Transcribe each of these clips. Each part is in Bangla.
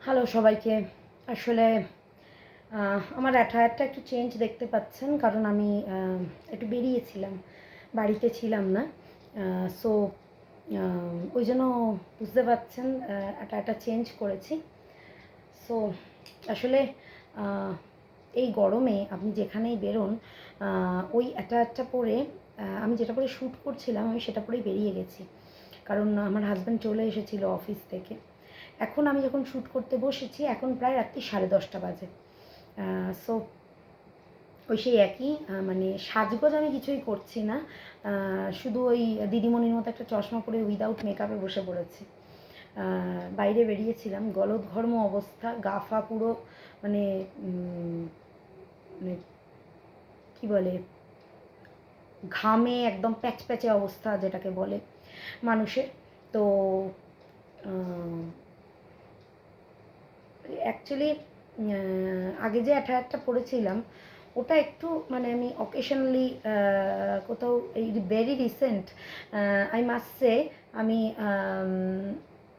হ্যালো সবাইকে। আসলে আমার অ্যাটায়ারটা একটু চেঞ্জ দেখতে পাচ্ছেন, কারণ আমি একটু বেরিয়েছিলাম, বাড়িতে ছিলাম না। সো ওই জন্য বুঝতে পারছেন অ্যাটায়ারটা চেঞ্জ করেছি। সো আসলে এই গরমে আপনি যেখানেই বেরোন ওই অ্যাটায়ারটা পরে, আমি যেটা পরে শ্যুট করছিলাম আমি সেটা পরেই বেরিয়ে গেছি, কারণ আমার হাজব্যান্ড চলে এসেছিল অফিস থেকে। এখন আমি যখন শ্যুট করতে বসেছি এখন প্রায় রাত্রি 10:30 বাজে। সো ওই সেই একই, মানে সাজগোজ আমি কিছুই করছি না, শুধু ওই দিদিমণির মতো একটা চশমা পরে উইদাউট মেকআপে বসে পড়েছি। বাইরে বেরিয়েছিলাম, গলদঘর্ম অবস্থা, গা ফা পুরো মানে মানে কী বলে, ঘামে একদম প্যাচপ্যাচে অবস্থা যেটাকে বলে মানুষের। তো অ্যাকচুয়ালি আগে যে অ্যাটায়ারটা পরেছিলাম ওটা একটু মানে আমি অকেশনালি কোথাও এই very recent, I must say, আমি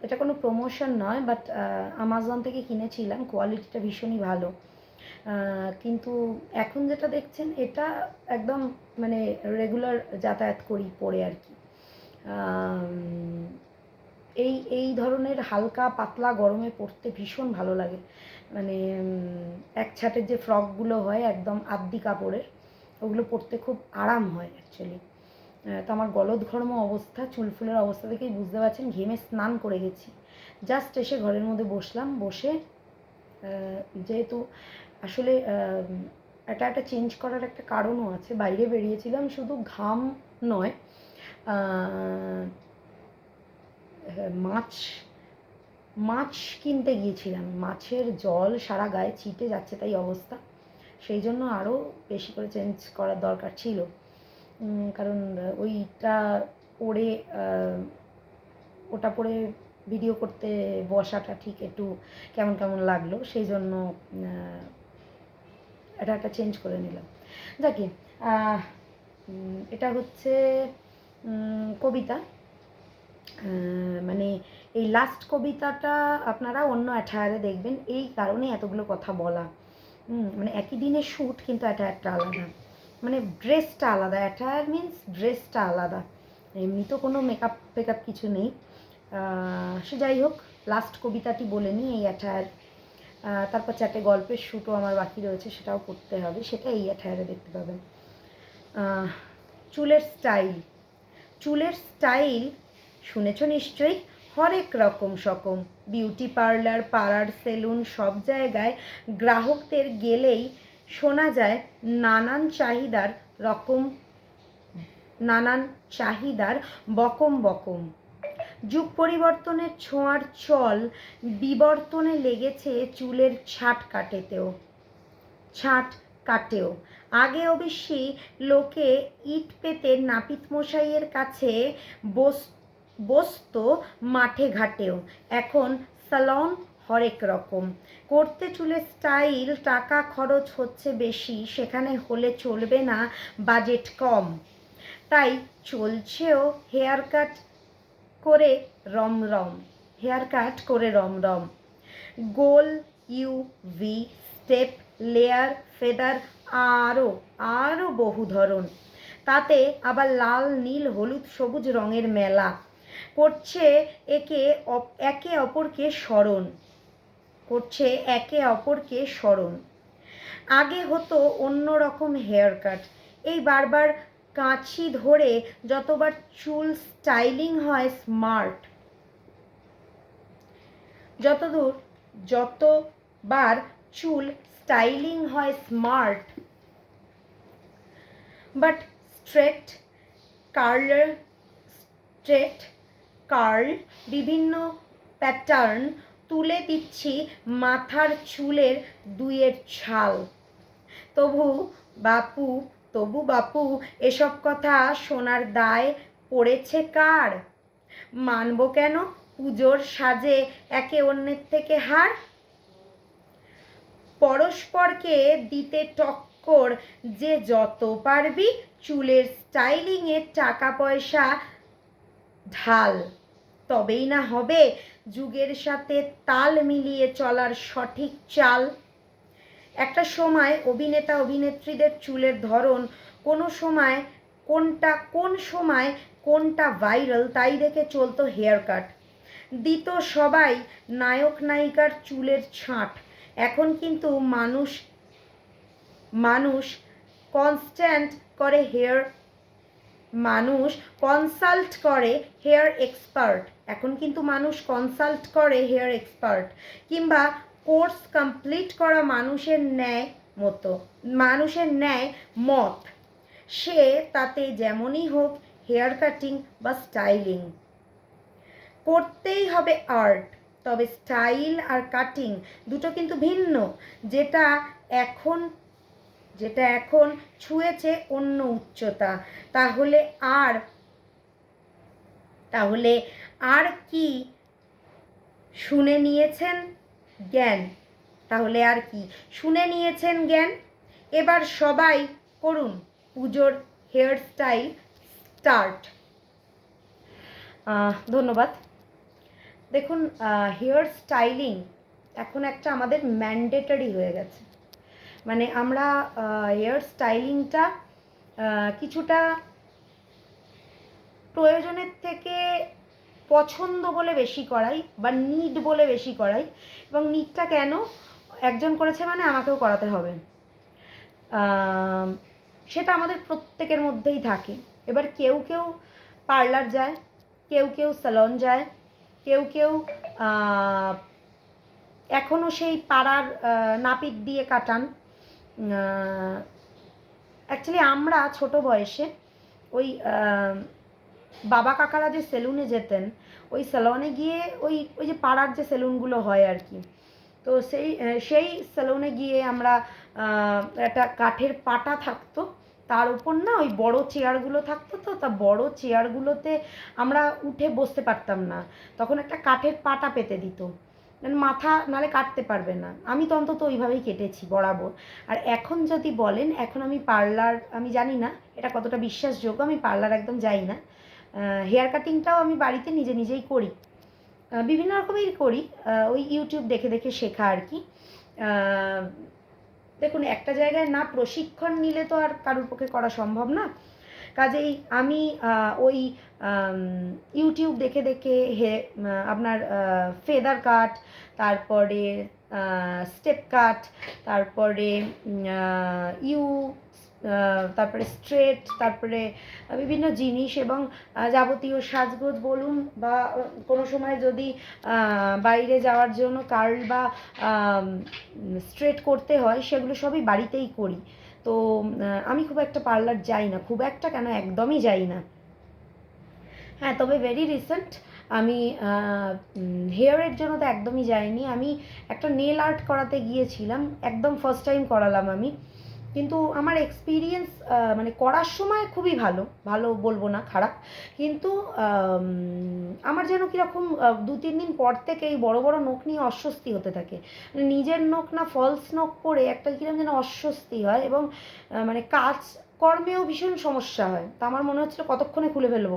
এটা কোনো প্রমোশন নয়, বাট আমাজন থেকে কিনেছিলাম, কোয়ালিটিটা ভীষণই ভালো। কিন্তু এখন যেটা দেখছেন এটা একদম মানে রেগুলার যাতায়াত করি পরে আর কি। এই এই ধরনের হালকা পাতলা গরমে পরতে ভীষণ ভালো লাগে। মানে এক ছাটের যে ফ্রকগুলো হয় একদম আদ্যি কাপড়ের, ওগুলো পরতে খুব আরাম হয় অ্যাকচুয়ালি। তো আমার গলদঘর্ম অবস্থা, চুলফুলের অবস্থা থেকেই বুঝতে পারছেন, ঘেমে স্নান করে গেছি। জাস্ট এসে ঘরের মধ্যে বসলাম, বসে যেহেতু আসলে এটা চেঞ্জ করার একটা কারণও আছে, বাইরে বেরিয়েছিলাম, শুধু ঘাম নয়, মাছ মাছ কিনতে গিয়েছিলাম, মাছের জল সারা গায়ে ছিটে যাচ্ছে, তাই অবস্থা। সেই জন্য আরও বেশি করে চেঞ্জ করার দরকার ছিল, কারণ ওইটা পরে ওটা পরে ভিডিও করতে বসাটা ঠিক একটু কেমন কেমন লাগলো, সেই জন্য এটা একটা চেঞ্জ করে নিলাম। যাকে এটা হচ্ছে কবিতা, মানে এই লাস্ট কবিতাটা আপনারা অন্য অ্যাটায়ারে দেখবেন, এই কারণে এতগুলো কথা বলা। মানে একই দিনে শ্যুট, কিন্তু অ্যাটায়ারটা আলাদা, মানে ড্রেসটা আলাদা, অ্যাটায়ার মিন্স ড্রেসটা আলাদা, এমনি তো কোনো মেকআপ ফেকআপ কিছু নেই। সে যাই হোক, লাস্ট কবিতাটি বলে নিই, এই অ্যাটায়ার। তারপর 4টে গল্পের শ্যুটও আমার বাকি রয়েছে, সেটাও করতে হবে, সেটা এই অ্যাটায়ারে দেখতে পাবেন। চুলের স্টাইল, চুলের স্টাইল শুনেছ নিশ্চয়ই, হরেক রকম সকম বিউটি পার্লার, পাড়ার সেলুন, সব জায়গায় গ্রাহকদের গেলেই শোনা যায় নানান চাহিদার বকম বকম। যুগ পরিবর্তনের ছোঁয়ার চল বিবর্তনে লেগেছে চুলের ছাঁট কাটেও। আগে অবশ্যই লোকে ইট পেতে নাপিত মশাইয়ের কাছে বসতো মাঠে ঘাটেও, এখন সালন হরেক রকম। করতে চুলের স্টাইল টাকা খরচ হচ্ছে বেশি, সেখানে হলে চলবে না, বাজেট কম, তাই চলছেও হেয়ার কাট করে রমরম, গোল, U, V, step, layer, feather, আরও বহু ধরন। তাতে আবার লাল, নীল, হলুদ, সবুজ রঙের মেলা করছে একে অপরকে স্মরণ। আগে হতো অন্য রকম হেয়ার কাট, এই বারবার কাঁচি ধরে যতবার চুল স্টাইলিং হয় স্মার্ট, যতবার চুল স্টাইলিং হয় স্মার্ট, বাট স্ট্রেট কার্ল বিভিন্ন প্যাটার্ন তুলে দিচ্ছি মাথার চুলের দুইয়ের ছাল। তবু বাপু এসব কথা শোনার দায় পড়েছে কার? মানব কেন পুজোর সাজে একে অন্যের থেকে হার? পরস্পরকে দিতে টক্কর যে যত পারবি, চুলের স্টাইলিংয়ে টাকা পয়সা ঢাল, তবেই না হবে যুগের সাথে তাল মিলিয়ে চলার সঠিক চাল। একটা সময় অভিনেতা অভিনেত্রীদের চুলের ধরন কোন সময় কোনটা ভাইরাল তাই দেখে চলতো হেয়ার কাট। দিত সবাই নায়ক নায়িকার চুলের ছাঁট। এখন কিন্তু মানুষ কনস্ট্যান্ট করে হেয়ার মানুষ কনসাল্ট করে হেয়ার এক্সপার্ট। এখন কিন্তু মানুষ কনসাল্ট করে হেয়ার এক্সপার্ট কিংবা কোর্স কমপ্লিট করা মানুষের ন্যায় মত। সে তাতে যেমনই হোক হেয়ার কাটিং বা স্টাইলিং করতেই হবে আর্ট। তবে স্টাইল আর কাটিং দুটো কিন্তু ভিন্ন। যেটা এখন ছুঁয়েছে অন্য উচ্চতা। তাহলে আর কি শুনে নিয়েছেন জ্ঞান। এবার সবাই করুন পুজোর হেয়ার স্টাইল স্টার্ট। ধন্যবাদ। দেখুন, হেয়ার স্টাইলিং এখন একটা আমাদের ম্যান্ডেটরি হয়ে গেছে। মানে আমরা হেয়ার স্টাইলিংটা কিছুটা প্রয়োজনের থেকে পছন্দ বলে বেশি করাই বা নিড বলে বেশি করাই। এবং নিডটা কেন, একজন করেছে মানে আমাকেও করাতে হবে, সেটা আমাদের প্রত্যেকের মধ্যেই থাকে। এবার কেউ কেউ পার্লার যায়, কেউ কেউ স্যালন যায়, কেউ কেউ এখনও সেই পাড়ার নাপিত দিয়ে কাটান। অ্যাকচুয়ালি আমরা ছোট বয়সে ওই বাবা কাকারা যে সেলুনে যেতেন, ওই স্যালনে গিয়ে ওই যে পাড়ার যে সেলুনগুলো হয় আর কি, তো সেই সেলুনে গিয়ে আমরা একটা কাঠের পাটা থাকতো, তার উপর না ওই বড় চেয়ারগুলো থাকতো, তো তা বড় চেয়ারগুলোতে আমরা উঠে বসতে পারতাম না, তখন একটা কাঠের পাটা পেতে দিত, মাথা নালে কাটতে পারবে না। আমি তো অন্তত ওইভাবেই কেটেছি বরাবর। আর এখন যদি বলেন, এখন আমি জানি না এটা কতটা বিশ্বাসযোগ্য, আমি পার্লার একদম যাই না। হেয়ার কাটিংটাও আমি বাড়িতে নিজেই করি, বিভিন্ন রকমেরই করি, ওই ইউটিউব দেখে দেখে শেখা আর কি। দেখুন, একটা জায়গায় না প্রশিক্ষণ নিলে তো আর কারোর পক্ষে করা সম্ভব না। কাজেই আমি ওই ইউটিউব দেখে দেখে আপনার ফেদার কাট, তারপরে স্টেপ কাট, তারপরে তারপরে স্ট্রেট, তারপরে বিভিন্ন জিনিস এবং যাবতীয় সাজগোজ বলুন বা কোনো সময় যদি বাইরে যাওয়ার জন্য কার্ল বা স্ট্রেট করতে হয়, সেগুলো সবই বাড়িতেই করি। তো আমি খুব একটা পার্লার যাই না, খুব একটা কেন, একদমই যাই না। হ্যাঁ, তবে ভেরি রিসেন্ট আমি হেয়ারের জন্য তো একদমই যাইনি, আমি একটা নেল আর্ট করাতে গিয়েছিলাম, একদম ফার্স্ট টাইম করালাম আমি। কিন্তু আমার এক্সপিরিয়েন্স মানে করার সময় খুবই ভালো বলবো না, খারাপ। কিন্তু আমার যেন কীরকম 2-3 দিন পর থেকেই বড় বড় নখ নিয়ে অস্বস্তি হতে থাকে। মানে নিজের নখ না, ফলস নখ পরে একটা কীরকম যেন অস্বস্তি হয় এবং মানে কর্মেও ভীষণ সমস্যা হয়। তো আমার মনে হচ্ছিলো কতক্ষণে খুলে ফেলবো।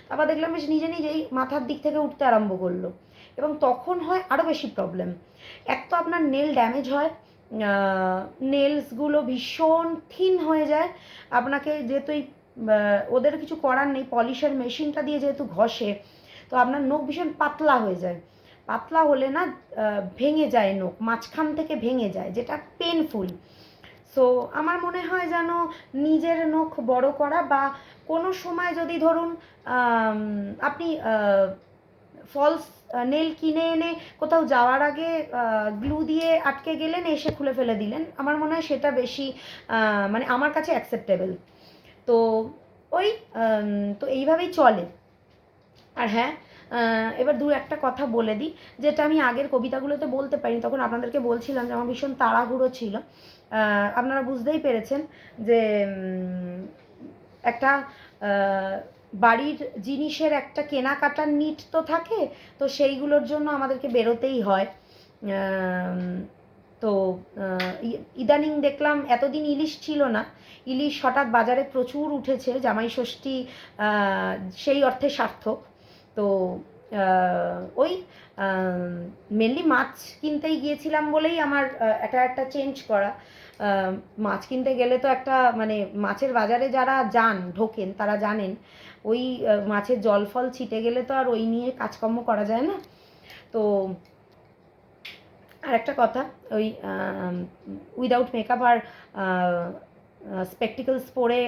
তারপর দেখলাম বেশ নিজেই মাথার দিক থেকে উঠতে আরম্ভ করলো, এবং তখন হয় আরও বেশি প্রবলেম। এক তো আপনার নেল ড্যামেজ হয়, নেলসগুলো ভীষণ থিন হয়ে যায়। আপনাকে যেহেতু ওদের কিছু করার নেই, পলিশের মেশিনটা দিয়ে যেহেতু ঘষে, তো আপনার নখ ভীষণ পাতলা হয়ে যায়। পাতলা হলে না ভেঙে যায় নখ, মাঝখান থেকে ভেঙে যায়, যেটা পেনফুল। সো আমার মনে হয় যেন নিজের নখ বড় করা, বা কোনো সময় যদি ধরুন আপনি ফলস নেল কিনে এনে কোথাও যাওয়ার আগে গ্লু দিয়ে আটকে গেলেন, এসে খুলে ফেলে দিলেন, আমার মনে হয় সেটা বেশি মানে আমার কাছে অ্যাকসেপ্টেবল। তো তো এইভাবেই চলে। আর হ্যাঁ, এবার একটা কথা বলে দিই, যেটা আমি আগের কবিতাগুলোতে বলতে পারিনি, তখন আপনাদেরকে বলছিলাম যে আমার ভীষণ তাড়াহুড়ো ছিল। আপনারা বুঝতেই পেরেছেন যে একটা বাড়ির জিনিসের একটা কেনাকাটার নিড তো থাকে, তো সেইগুলোর জন্য আমাদেরকে বেরোতেই হয়। তো ইদানিং দেখলাম, এতদিন ইলিশ ছিল না, ইলিশ হঠাৎ বাজারে প্রচুর উঠেছে, জামাই ষষ্ঠী সেই অর্থে সার্থক। তো ওই মেনলি মাছ কিনতেই গিয়েছিলাম বলেই আমার একটা চেঞ্জ করা। মাছ কিনতে গেলে তো একটা মানে মাছের বাজারে যারা ঢোকেন তারা জানেন ওই মাছের জল ফল ছিটে গেলে তো আর ওই নিয়ে কাজকর্ম করা যায় না। তো আর একটা কথা, ওই উইদাউট মেকআপ আর স্পেকটিকলস পরে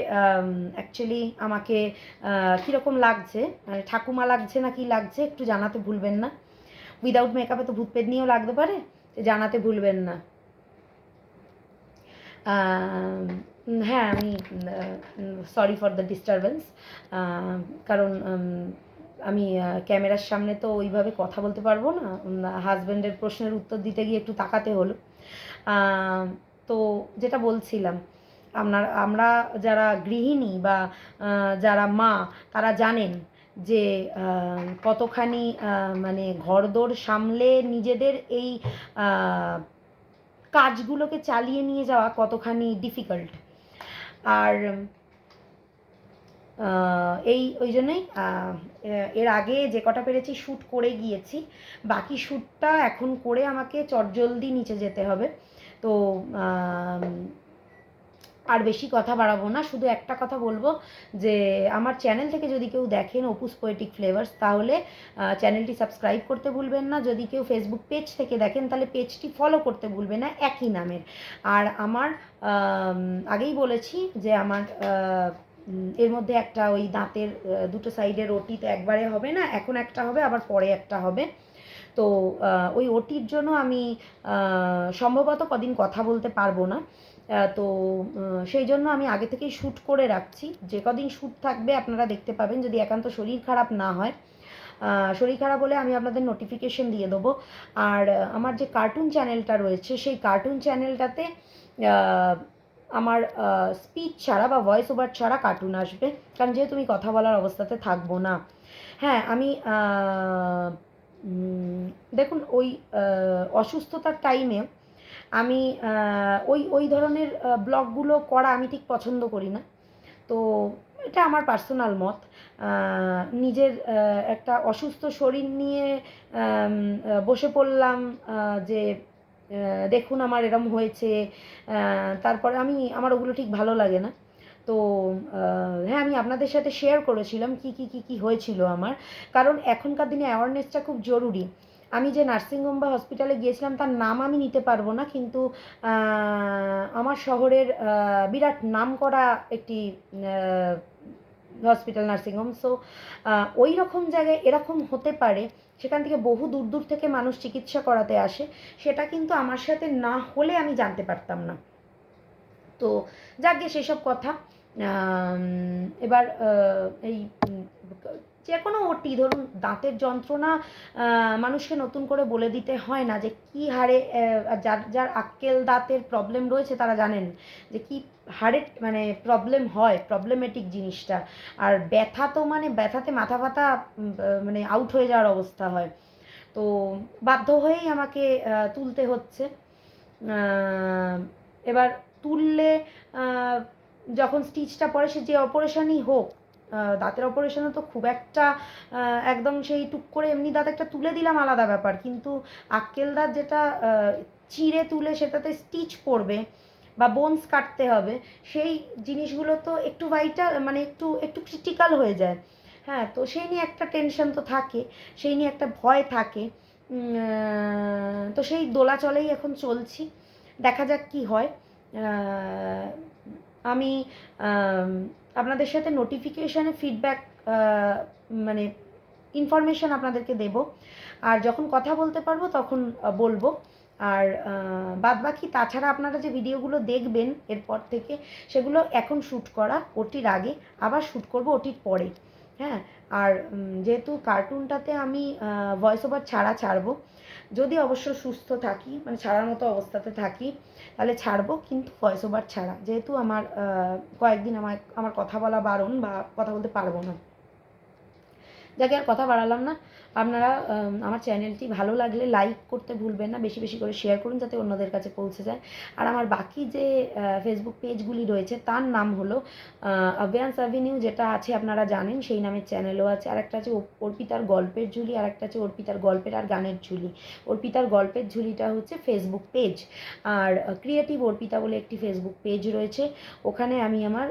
অ্যাকচুয়ালি আমাকে কীরকম লাগছে, মানে ঠাকুমা লাগছে না কি লাগছে একটু জানাতে ভুলবেন না। উইদাউট মেকআপে তো ভূত পেতনিও লাগতে পারে, জানাতে ভুলবেন না। হ্যাঁ, আমি সরি ফর দ্য ডিস্টারবেন্স, কারণ আমি ক্যামেরার সামনে তো ওইভাবে কথা বলতে পারবো না, হাজব্যান্ডের প্রশ্নের উত্তর দিতে গিয়ে একটু তাকাতে হলো। তো যেটা বলছিলাম, আমরা যারা গৃহিণী বা যারা মা তারা জানেন যে কতখানি মানে ঘরদোর সামলে নিজেদের এই কাজগুলোকে চালিয়ে নিয়ে যাওয়া কতখানি ডিফিকাল্ট। আর ওই জন্যই এর আগে যে কটা পেরেছি শ্যুট করে গিয়েছি, বাকি শ্যুটটা এখন করে আমাকে চটজলদি নিচে যেতে হবে। তো আর বেশি কথা বাড়াবো না, শুধু একটা কথা বলবো যে আমার চ্যানেল থেকে যদি কেউ দেখেন অপুস পোয়েটিক ফ্লেভার্স, তাহলে চ্যানেলটি সাবস্ক্রাইব করতে ভুলবেন না। যদি কেউ ফেসবুক পেজ থেকে দেখেন তাহলে পেজটি ফলো করতে ভুলবেন না, একই নামের। আর আমার আগেই বলেছি যে আমার এর মধ্যে একটা ওই দাঁতের দুটো সাইডের ওটি তো একবারে হবে না, এখন একটা হবে আবার পরে একটা হবে। তো ওই ওটির জন্য আমি সম্ভবত কদিন কথা বলতে পারবো না। তো সেই জন্য আমি আগে থেকেই শ্যুট করে রাখছি, যে কদিন শ্যুট থাকবে আপনারা দেখতে পাবেন। যদি একান্ত শরীর খারাপ না হয়, শরীর খারাপ হলে আমি আপনাদের নোটিফিকেশন দিয়ে দেবো। আর আমার যে কার্টুন চ্যানেলটা রয়েছে সেই কার্টুন চ্যানেলটাতে আমার স্পিচ ছাড়া বা ভয়েস ওভার ছাড়া কার্টুন আসবে, কারণ যেহেতু আমি কথা বলার অবস্থাতে থাকবো না। হ্যাঁ, আমি দেখুন ওই অসুস্থতার টাইমে আমি ওই ধরনের ব্লগগুলো করা আমি ঠিক পছন্দ করি না। তো এটা আমার পার্সোনাল মত। নিজের একটা অসুস্থ শরীর নিয়ে বসে পড়লাম যে দেখুন আমার এরম হয়েছে, তারপরে আমার ওগুলো ঠিক ভালো লাগে না। তো হ্যাঁ, আমি আপনাদের সাথে শেয়ার করেছিলাম কি হয়েছিল আমার, কারণ এখনকার দিনে অ্যাওয়ারনেসটা খুব জরুরি। আমি যে নার্সিংহোম বা হসপিটালে গিয়েছিলাম তার নাম আমি নিতে পারবো না, কিন্তু আমার শহরের বিরাট নাম করা একটি হসপিটাল, নার্সিংহোম। সো ওই রকম জায়গায় এরকম হতে পারে, সেখান থেকে বহু দূর দূর থেকে মানুষ চিকিৎসা করাতে আসে, সেটা কিন্তু আমার সাথে না হলে আমি জানতে পারতাম না। তো যাকগে সেসব কথা। এবার এই যে কোনো ওটি, ধরুন দাঁতের যন্ত্রণা মানুষকে নতুন করে বলে দিতে হয় না যে কী হারে, যার যার আক্কেল দাঁতের প্রবলেম রয়েছে তারা জানেন যে কী হারে মানে প্রবলেম হয়, প্রবলেমেটিক জিনিসটা। আর ব্যথা তো মানে ব্যথাতে মাথা ব্যথা মানে আউট হয়ে যাওয়ার অবস্থা হয়। তো বাধ্য হয়েই আমাকে তুলতে হচ্ছে। এবার তুললে যখন স্টিচটা পড়ে, সে যে অপারেশনই হোক, দাঁতের অপারেশনে তো খুব একটা একদম সেই টুক করে এমনি দাঁত একটা তুলে দিলাম আলাদা ব্যাপার, কিন্তু আক্কেল দাঁত যেটা চিরে তুলে সেটাতে স্টিচ পড়বে বা বোনস কাটতে হবে, সেই জিনিসগুলো তো একটু ভাইটাল মানে একটু একটু ক্রিটিক্যাল হয়ে যায়। হ্যাঁ, তো সেই নিয়ে একটা টেনশন তো থাকে, সেই নিয়ে একটা ভয় থাকে। তো সেই দোলাচলেই এখন চলছি, দেখা যাক কি হয়। আমি আপনাদের সাথে নোটিফিকেশানে ফিডব্যাক মানে ইনফরমেশান আপনাদেরকে দেব, আর যখন কথা বলতে পারবো তখন বলবো। আর বাদবাকি তাছাড়া আপনারা যে ভিডিওগুলো দেখবেন এরপর থেকে, সেগুলো এখন শ্যুট করা, ওটির আগে আবার শ্যুট করব ওটির পরে। হ্যাঁ, আর যেহেতু কার্টুনটাতে আমি ভয়েস ওভার ছাড়বো, যদি অবশ্য সুস্থ থাকি, মানে ছাড়ার মতো অবস্থাতে থাকি, তাহলে ছাড়বো, কিন্তু ভয়েস ওভার ছাড়া, যেহেতু আমার কয়েকদিন আমার কথা বলা বারণ বা কথা বলতে পারবো না। যাকে আর কথা বাড়ালাম না, আপনারা আমার চ্যানেলটি ভালো লাগলে লাইক করতে ভুলবেন না, বেশি বেশি করে শেয়ার করুন যাতে অন্যদের কাছে পৌঁছে যায়। আর আমার বাকি যে ফেসবুক পেজগুলি রয়েছে তার নাম হলো অ্যাভিয়ান্স অ্যাভিনিউ, যেটা আছে আপনারা জানেন, সেই নামের চ্যানেলও আছে। আর একটা আছে অর্পিতার গল্পের ঝুলি, আর একটা আছে অর্পিতার গল্পের আর গানের ঝুলি। অর্পিতার গল্পের ঝুলিটা হচ্ছে ফেসবুক পেজ, আর ক্রিয়েটিভ অর্পিতা বলে একটি ফেসবুক পেজ রয়েছে, ওখানে আমি আমার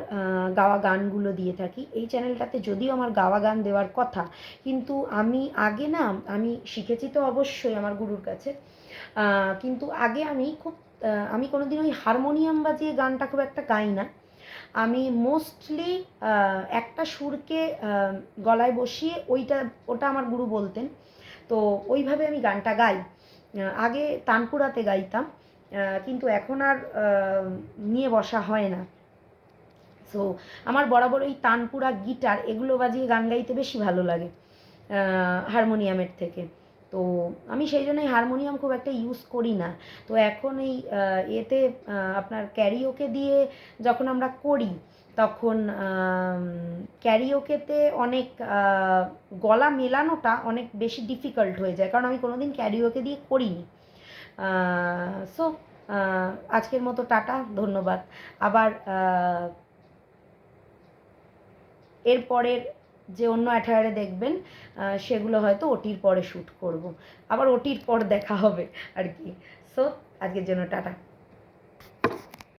গাওয়া গানগুলো দিয়ে থাকি। এই চ্যানেলটাতে যদিও আমার গাওয়া গান দেওয়ার কথা, কিন্তু আমি আগে না, আমি শিখেছি তো অবশ্যই আমার গুরুর কাছে, কিন্তু আগে আমি কোনোদিন ওই হারমোনিয়াম বাজিয়ে গানটা খুব একটা গাই না। আমি মোস্টলি একটা সুরকে গলায় বসিয়ে ওটা আমার গুরু বলতেন, তো ওইভাবে আমি গানটা গাই। আগে তানপুরাতে গাইতাম, কিন্তু এখন আর নিয়ে বসা হয় না। সো আমার বরাবর ওই তানপুরা, গিটার এগুলো বাজিয়ে গান গাইতে বেশি ভালো লাগে হারমোনিয়ামের থেকে। তো আমি সেই জন্যই হারমোনিয়াম খুব একটা ইউজ করি না। তো এখন এই এতে আপনার ক্যারিওকে দিয়ে যখন আমরা করি, তখন ক্যারিওকেতে অনেক গলা মেলানোটা অনেক বেশি ডিফিকাল্ট হয়ে যায়, কারণ আমি কোনোদিন ক্যারিওকে দিয়ে করিনি। সো আজকের মতো টাটা, ধন্যবাদ। আবার এরপরের যে অন্য অ্যাটায়ারে দেখবেন সেগুলো হয়তো ওটির পরে শ্যুট করব, আবার ওটির পর দেখা হবে আর কি। সো আজকের জন্য টাটা।